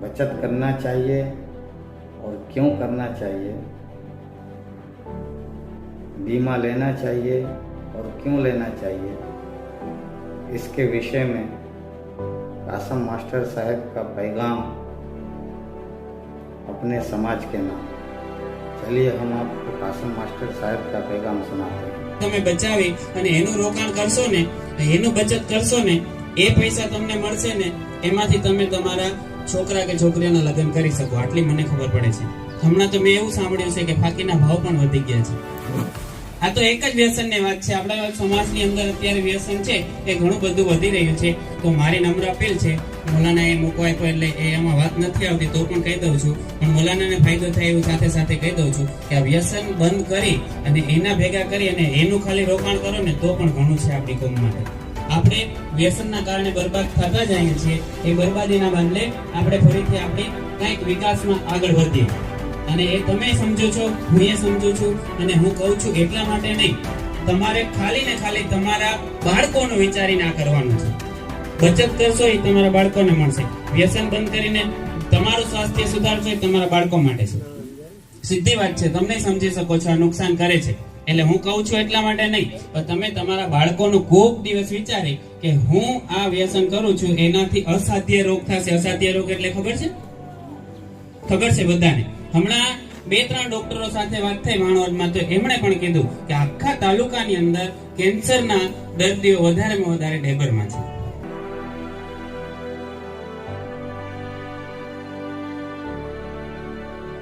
बचत करना चाहिए और क्यों करना चाहिए, बीमा लेना चाहिए और क्यों लेना चाहिए, इसके विषय में कासम मास्टर साहब का पैगाम अपने समाज के नाम। चलिए हम आपको कासम मास्टर साहब का पैगाम सुनाते हैं। તમે બચાવી અને એનું રોકાણ કરશો ને, એનું બચત કરશો ને, એ પૈસા તમને મળશે ને, એમાંથી તમે તમારા છોકરા કે છોકરીના લગ્ન કરી શકો. આટલી મને ખબર પડે છે. હમણાં તો મેં એવું સાંભળ્યું છે કે ફાકીના ભાવ પણ વધી ગયા છે. આ તો એક જ વ્યસનની વાત છે. આપણા સમાજની અંદર અત્યારે વ્યસન છે એ ઘણું બધું વધી રહ્યું છે. તો મારી નમ્ર અપીલ છે, મોલાના એ મૂકવાય કોઈ એટલે એ એમાં વાત નથી આવતી તો પણ કહી દઉં છું, પણ મોલાનાને ફાયદો થાય એવું સાથે સાથે કહી દઉં છું કે આ વ્યસન બંધ કરી અને એના ભેગા કરી અને એનું ખાલી રોકાણ કરો ને તો પણ ઘણું છે આપણી કોમ માટે. આપણે વ્યસનના કારણે બરબાદ થતા જઈએ છીએ. એ બરબાદીના બદલે આપણે ફરીથી આપણી કંઈક વિકાસમાં આગળ વધીએ. અને એ તમે સમજો છો, હું એ સમજુ છું, અને હું કહું છું એટલા માટે નહીં, તમારે ખાલી ને ખાલી તમારા બાળકોનું વિચારીને આ કરવાનું છે. બચત કરશો એ તમારા બાળકોને મળશે. વ્યસન બંધ કરીને તમારું સ્વાસ્થ્ય સુધારશો એ તમારા બાળકો માટે છે. સીધી વાત છે, તમને સમજી શકો છો આ નુકસાન કરે છે. એટલે હું કહું છું એટલા માટે નહીં, પણ તમે તમારા બાળકોનું કોક દિવસ વિચારી કે હું આ વ્યસન કરું છું એનાથી અસાધ્ય રોગ થશે. અસાધ્ય રોગ એટલે ખબર છે? ખબર છે બધાને. હમણાં 2-3 ડોક્ટરો સાથે વાત થઈ માણવદમાં, તો એમણે પણ કીધું કે આખા તાલુકાની અંદર કેન્સરના દર્દીઓ વધારેમાં વધારે ઢેબરમાં છે.